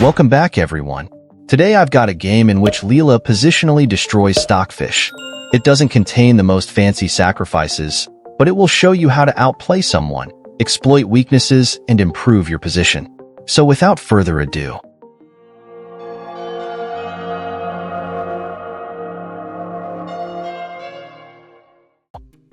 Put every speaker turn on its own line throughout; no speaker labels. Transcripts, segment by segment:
Welcome back, everyone. Today I've got a game in which Leela positionally destroys Stockfish. It doesn't contain the most fancy sacrifices, but it will show you how to outplay someone, exploit weaknesses, and improve your position. So without further ado,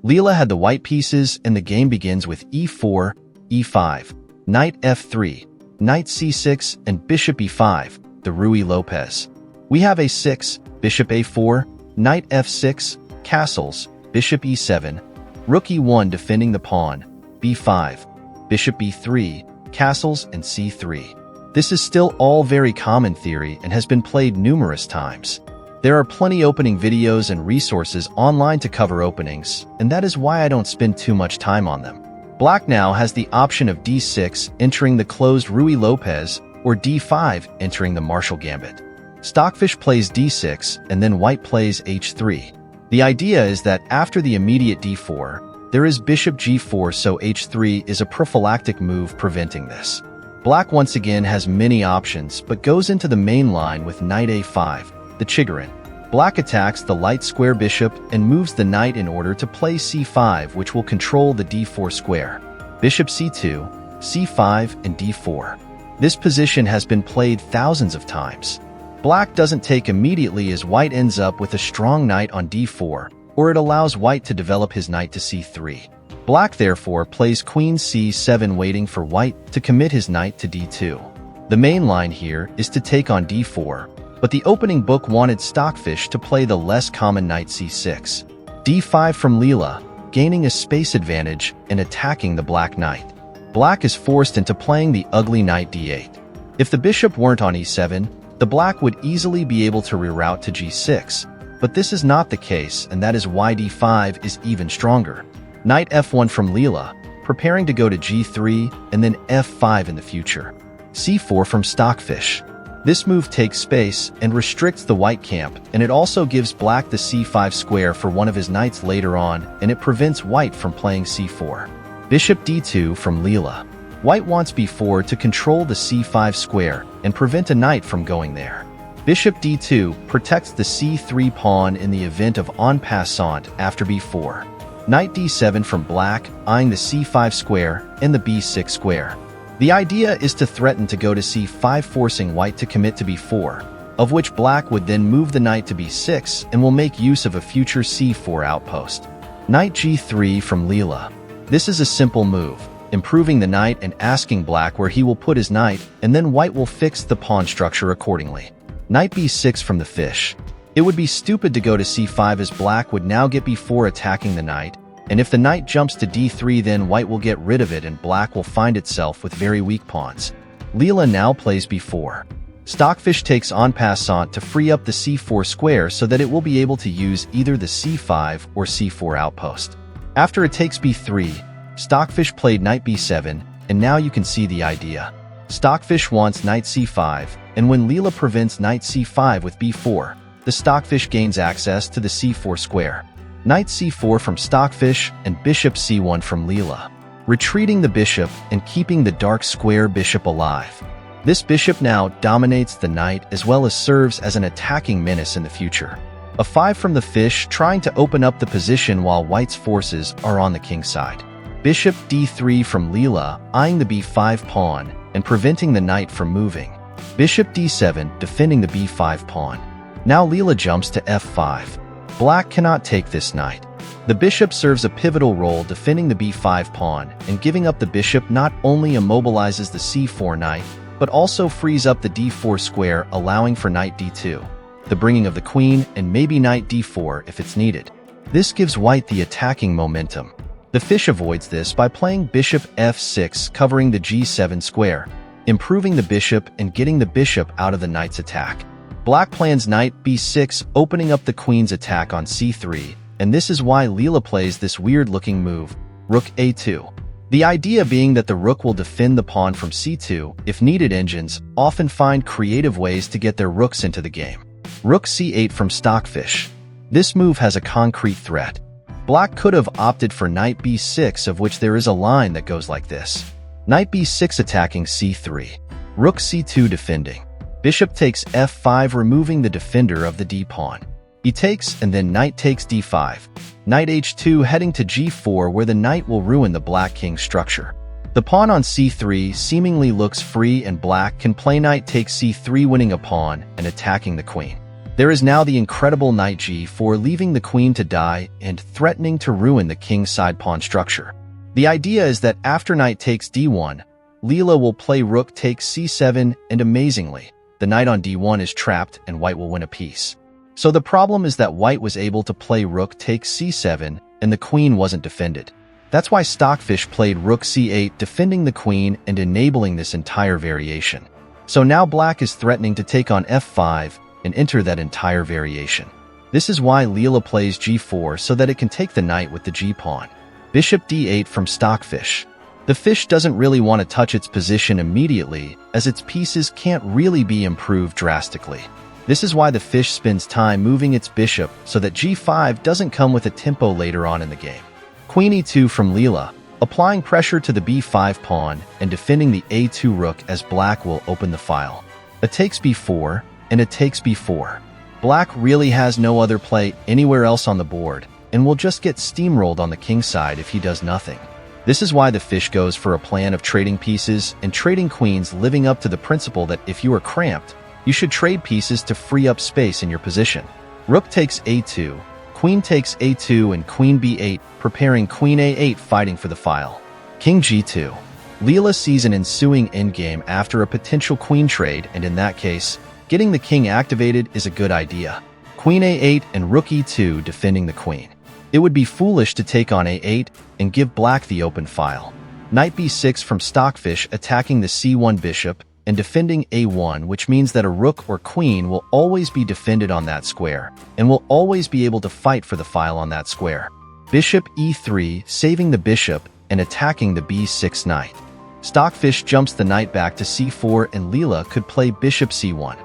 Leela had the white pieces and the game begins with e4, e5, knight f3, knight c6, and bishop e5, the Ruy Lopez. We have a6, bishop a4, knight f6, castles, bishop e7, rook e1 defending the pawn, b5, bishop b3, castles, and c3. This is still all very common theory and has been played numerous times. There are plenty opening videos and resources online to cover openings, and that is why I don't spend too much time on them. Black now has the option of d6 entering the closed Ruy Lopez or d5 entering the Marshall Gambit. Stockfish plays d6 and then white plays h3. The idea is that after the immediate d4, there is bishop g4, so h3 is a prophylactic move preventing this. Black once again has many options but goes into the main line with knight a5, the Chigorin. Black attacks the light square bishop and moves the knight in order to play c5, which will control the d4 square. Bishop c2, c5, and d4. This position has been played thousands of times. Black doesn't take immediately as white ends up with a strong knight on d4, or it allows white to develop his knight to c3. Black therefore plays queen c7 waiting for white to commit his knight to d2. The main line here is to take on d4, but the opening book wanted Stockfish to play the less common knight c6. d5 from Leela, gaining a space advantage and attacking the black knight. Black is forced into playing the ugly knight d8. If the bishop weren't on e7, the black would easily be able to reroute to g6, but this is not the case, and that is why d5 is even stronger. Knight f1 from Leela, preparing to go to g3 and then f5 in the future. c4 from Stockfish. This move takes space and restricts the white camp, and it also gives black the c5 square for one of his knights later on, and it prevents white from playing c4. Bishop d2 from Leela. White wants b4 to control the c5 square and prevent a knight from going there. Bishop d2 protects the c3 pawn in the event of en passant after b4. Knight d7 from Black, eyeing the c5 square and the b6 square. The idea is to threaten to go to c5, forcing white to commit to b4, of which black would then move the knight to b6 and will make use of a future c4 outpost. Knight g3 from Leela. This is a simple move, improving the knight and asking black where he will put his knight, and then white will fix the pawn structure accordingly. Knight b6 from the Fish. It would be stupid to go to c5 as black would now get b4 attacking the knight, and if the knight jumps to d3, then white will get rid of it and black will find itself with very weak pawns. Leela now plays b4. Stockfish takes en passant to free up the c4 square so that it will be able to use either the c5 or c4 outpost. After it takes b3, Stockfish played knight b7, and now you can see the idea. Stockfish wants knight c5, and when Leela prevents knight c5 with b4, the Stockfish gains access to the c4 square. Knight c4 from Stockfish and bishop c1 from Leela, retreating the bishop and keeping the dark square bishop alive. This bishop now dominates the knight as well as serves as an attacking menace in the future. A 5 from the Fish, trying to open up the position while white's forces are on the king side. Bishop d3 from Leela, eyeing the b5 pawn and preventing the knight from moving. Bishop d7 defending the b5 pawn. Now Leela jumps to f5. Black cannot take this knight. The bishop serves a pivotal role defending the b5 pawn, and giving up the bishop not only immobilizes the c4 knight, but also frees up the d4 square, allowing for knight d2, the bringing of the queen, and maybe knight d4 if it's needed. This gives white the attacking momentum. The Fish avoids this by playing bishop f6, covering the g7 square, improving the bishop and getting the bishop out of the knight's attack. Black plans knight b6, opening up the queen's attack on c3, and this is why Leela plays this weird-looking move, rook a2. The idea being that the rook will defend the pawn from c2 if needed. Engines often find creative ways to get their rooks into the game. Rook c8 from Stockfish. This move has a concrete threat. Black could have opted for knight b6, of which there is a line that goes like this. Knight b6 attacking c3. Rook c2 defending. Bishop takes f5, removing the defender of the d-pawn. E takes, and then knight takes d5. Knight h2 heading to g4, where the knight will ruin the black king structure. The pawn on c3 seemingly looks free, and black can play knight takes c3, winning a pawn and attacking the queen. There is now the incredible knight g4, leaving the queen to die and threatening to ruin the king's side pawn structure. The idea is that after knight takes d1, Leela will play rook takes c7, and amazingly, the knight on d1 is trapped and white will win a piece. So the problem is that white was able to play rook takes c7 and the queen wasn't defended. That's why Stockfish played rook c8, defending the queen and enabling this entire variation. So now black is threatening to take on f5 and enter that entire variation. This is why Leela plays g4, so that it can take the knight with the g-pawn. Bishop d8 from Stockfish. The fish doesn't really want to touch its position immediately, as its pieces can't really be improved drastically. This is why the fish spends time moving its bishop so that g5 doesn't come with a tempo later on in the game. Queen e2 from Leela, applying pressure to the b5 pawn and defending the a2 rook, as black will open the file. A takes b4 and a takes b4. Black really has no other play anywhere else on the board and will just get steamrolled on the king side if he does nothing. This is why the fish goes for a plan of trading pieces and trading queens, living up to the principle that if you are cramped, you should trade pieces to free up space in your position. Rook takes a2, queen takes a2, and queen b8, preparing queen a8, fighting for the file. King g2. Leela sees an ensuing endgame after a potential queen trade, and in that case, getting the king activated is a good idea. Queen a8 and rook e2, defending the queen. It would be foolish to take on a8 and give black the open file. Knight b6 from Stockfish, attacking the c1 bishop and defending a1, which means that a rook or queen will always be defended on that square and will always be able to fight for the file on that square. Bishop e3, saving the bishop and attacking the b6 knight. Stockfish jumps the knight back to c4, and Leela could play bishop c1.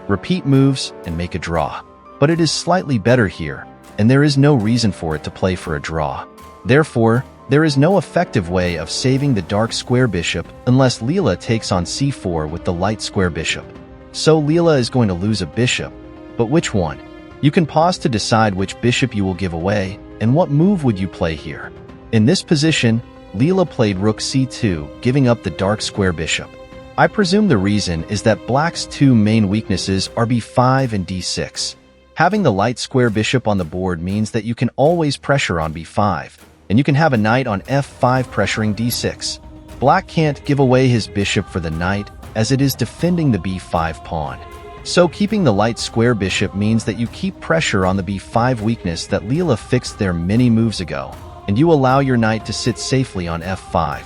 Repeat moves and make a draw. But it is slightly better here, and there is no reason for it to play for a draw. Therefore, there is no effective way of saving the dark square bishop unless Leela takes on c4 with the light square bishop. So Leela is going to lose a bishop, but which one? You can pause to decide which bishop you will give away and what move would you play here. In this position, Leela played rook c2, giving up the dark square bishop. I presume the reason is that black's two main weaknesses are b5 and d6. Having the light square bishop on the board means that you can always pressure on b5, and you can have a knight on f5 pressuring d6. Black can't give away his bishop for the knight, as it is defending the b5 pawn. So keeping the light square bishop means that you keep pressure on the b5 weakness that Leela fixed there many moves ago, and you allow your knight to sit safely on f5.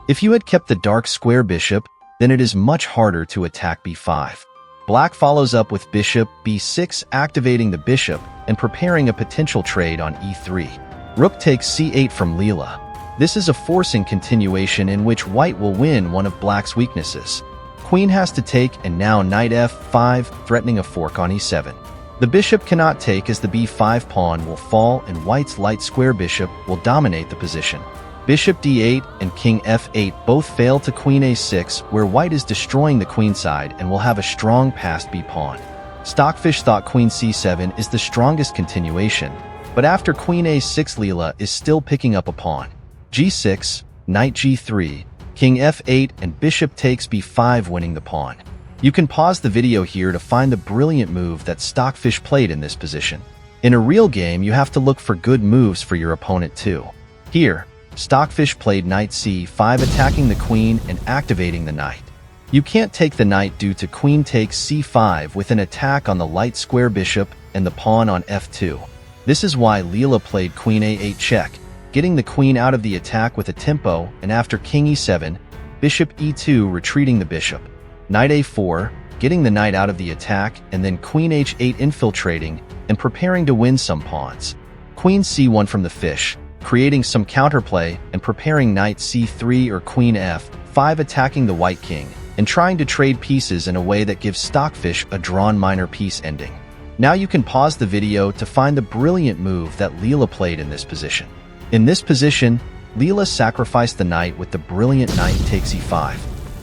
If you had kept the dark square bishop, then it is much harder to attack b5. Black follows up with bishop b6, activating the bishop and preparing a potential trade on e3. Rook takes c8 from Leela. This is a forcing continuation in which white will win one of black's weaknesses. Queen has to take, and now knight f5, threatening a fork on e7. The bishop cannot take, as the b5 pawn will fall and white's light square bishop will dominate the position. Bishop d8 and king f8 both fail to queen a6, where white is destroying the queen side and will have a strong passed b-pawn. Stockfish thought queen c7 is the strongest continuation, but after queen a6, Leela is still picking up a pawn. g6, knight g3, king f8, and bishop takes b5, winning the pawn. You can pause the video here to find the brilliant move that Stockfish played in this position. In a real game, you have to look for good moves for your opponent too. Here, Stockfish played knight c5, attacking the queen and activating the knight. You can't take the knight due to queen takes c5 with an attack on the light square bishop and the pawn on f2. This is why Leela played queen a8 check, getting the queen out of the attack with a tempo, and after king e7, bishop e2, retreating the bishop. Knight a4, getting the knight out of the attack, and then queen h8, infiltrating and preparing to win some pawns. Queen c1 from the fish, creating some counterplay and preparing knight c3 or queen f5, attacking the white king and trying to trade pieces in a way that gives Stockfish a drawn minor piece ending. Now you can pause the video to find the brilliant move that Leela played in this position. In this position, Leela sacrificed the knight with the brilliant knight takes e5.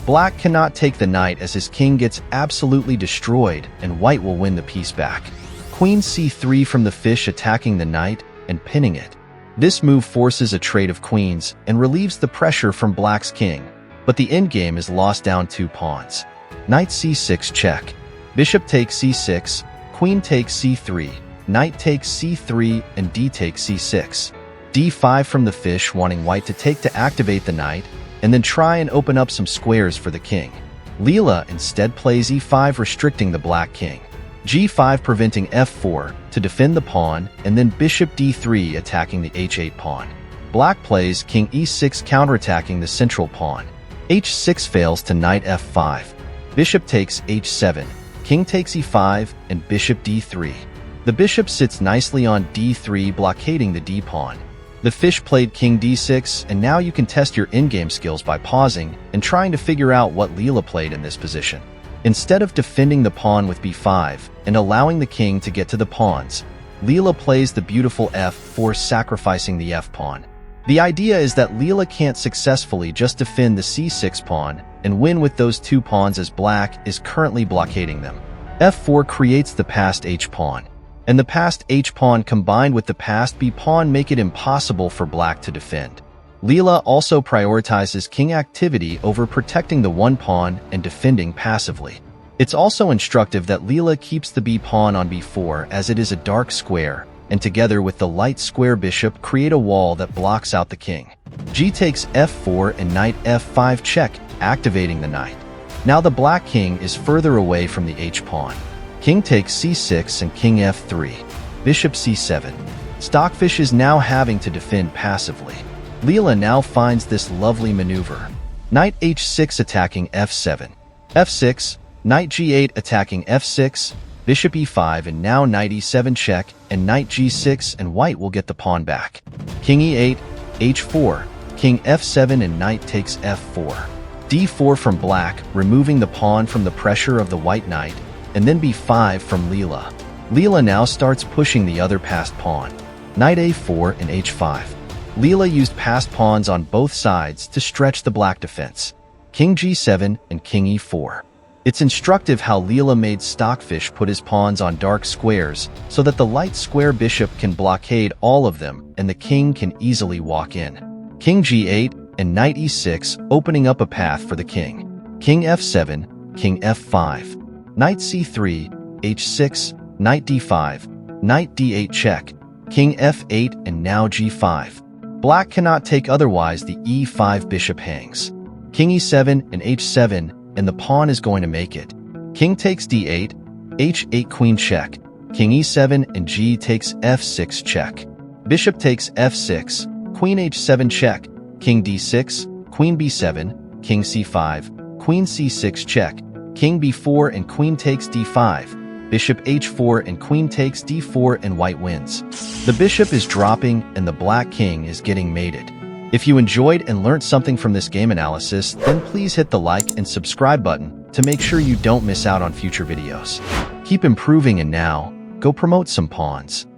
Black cannot take the knight as his king gets absolutely destroyed, and white will win the piece back. Queen c3 from the fish attacking the knight and pinning it. This move forces a trade of queens and relieves the pressure from black's king, but the endgame is lost down 2 pawns. Knight c6 check. Bishop takes c6, queen takes c3, knight takes c3, and d takes c6. d5 from the fish, wanting white to take to activate the knight, and then try and open up some squares for the king. Leela instead plays e5, restricting the black king. g5 preventing f4 to defend the pawn, and then bishop d3 attacking the h8 pawn. Black plays king e6 counterattacking the central pawn. h6 fails to knight f5. Bishop takes h7, king takes e5, and bishop d3. The bishop sits nicely on d3, blockading the d pawn. The fish played king d6, and now you can test your endgame skills by pausing and trying to figure out what Leela played in this position. Instead of defending the pawn with b5 and allowing the king to get to the pawns, Leela plays the beautiful f4, sacrificing the f-pawn. The idea is that Leela can't successfully just defend the c6 pawn and win with those 2 pawns as black is currently blockading them. f4 creates the passed h-pawn, and the passed h-pawn combined with the passed b-pawn make it impossible for black to defend. Leela also prioritizes king activity over protecting the 1 pawn and defending passively. It's also instructive that Leela keeps the b-pawn on b4 as it is a dark square, and together with the light square bishop create a wall that blocks out the king. G takes f4 and knight f5 check, activating the knight. Now the black king is further away from the h-pawn. King takes c6 and king f3. Bishop c7. Stockfish is now having to defend passively. Leela now finds this lovely maneuver. Knight h6 attacking f7. f6, knight g8 attacking f6, bishop e5, and now knight e7 check, and knight g6, and white will get the pawn back. King e8, h4, king f7, and knight takes f4. d4 from black, removing the pawn from the pressure of the white knight, and then b5 from Leela. Leela now starts pushing the other passed pawn. Knight a4 and h5. Leela used passed pawns on both sides to stretch the black defense. King g7 and king e4. It's instructive how Leela made Stockfish put his pawns on dark squares so that the light square bishop can blockade all of them and the king can easily walk in. King g8 and knight e6, opening up a path for the king. King f7, king f5. Knight c3, h6, knight d5, knight d8 check, king f8, and now g5. Black cannot take, otherwise the e5 bishop hangs. King e7 and h7, and the pawn is going to make it. King takes d8, h8 queen check, king e7 and g takes f6 check. Bishop takes f6, queen h7 check, king d6, queen b7, king c5, queen c6 check, king b4 and queen takes d5, bishop h4 and queen takes d4, and white wins. The bishop is dropping and the black king is getting mated. If you enjoyed and learned something from this game analysis, then please hit the like and subscribe button to make sure you don't miss out on future videos. Keep improving, and now, go promote some pawns.